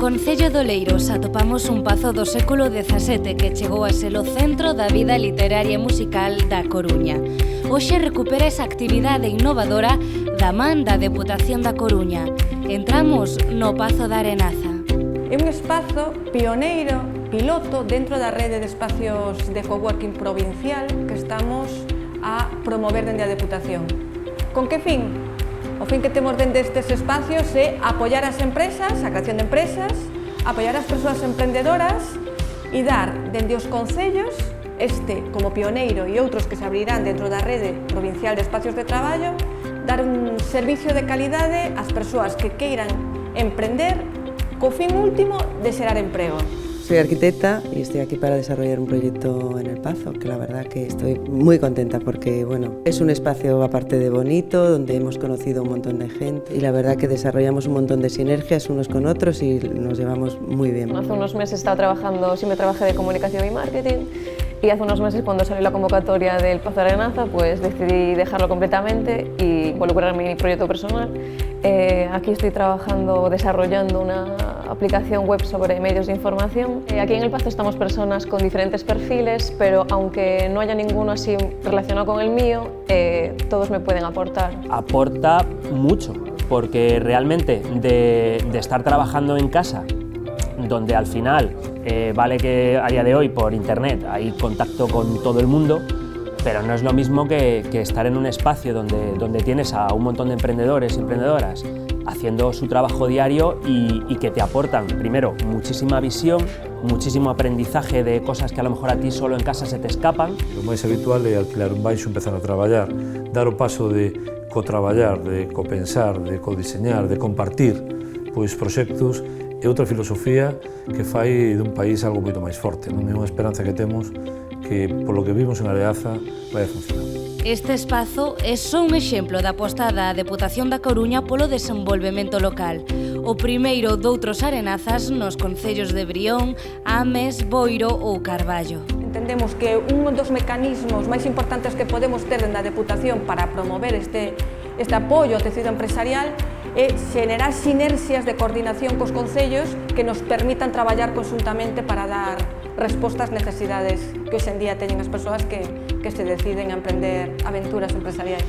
concello de Oleiros atopamos un pazo do século XVII que chegou a ser o centro da vida literaria e musical da Coruña. Hoxe recupera esa actividade innovadora da man da Deputación da Coruña. Entramos no Pazo da Arenaza. É un espazo pioneiro, piloto dentro da rede de espacios de coworking provincial que estamos a promover dende a Deputación. Con que fin? O fin que temos dende estes espacios é apoiar as empresas, a creación de empresas, apoiar as persoas emprendedoras e dar dende os concellos, como pioneiro e outros que se abrirán dentro da rede provincial de espacios de traballo, dar un servicio de calidade ás persoas que queiran emprender co fin último de xerar emprego. Soy arquitecta y estoy aquí para desarrollar un proyecto en El Pazo, que la verdad que estoy muy contenta porque bueno, es un espacio aparte de bonito, donde hemos conocido un montón de gente y la verdad que desarrollamos un montón de sinergias unos con otros y nos llevamos muy bien. Hace unos meses estaba trabajando, siempre trabajé de comunicación y marketing y hace unos meses cuando salió la convocatoria del Pazo de Arenaza pues decidí dejarlo completamente y involucrarme en mi proyecto personal. Aquí estoy trabajando, desarrollando una aplicación web sobre medios de información. Aquí en El Pazo estamos personas con diferentes perfiles, pero aunque no haya ninguno así relacionado con el mío, todos me pueden aportar. Aporta mucho, porque realmente de estar trabajando en casa, donde al final vale que a día de hoy por internet hay contacto con todo el mundo, pero no es lo mismo que estar en un espacio donde tienes a un montón de emprendedores y emprendedoras haciendo su trabajo diario y que te aportan, primero, muchísima visión, muchísimo aprendizaje de cosas que a lo mejor a ti solo en casa se te escapan. O máis habitual é alquilar un baixo e empezar a traballar, dar o paso de co-traballar, de co-pensar, de co-diseñar, de compartir proxectos é outra filosofía que fai dun país algo moito máis forte. Non é unha esperanza que temos que, polo que vimos en Areaza, vai a funcionar. Este espazo é só un exemplo da aposta da Deputación da Coruña polo desenvolvemento local. O primeiro doutros arenazas nos concellos de Brión, Ames, Boiro ou Carballo. Entendemos que un dos mecanismos máis importantes que podemos ter dentro da Deputación para promover este apoio ao tecido empresarial é xenerar sinerxias de coordinación cos concellos que nos permitan traballar conjuntamente para dar respostas ás necesidades que hoxe en día teñen as persoas que se deciden a emprender aventuras empresariais.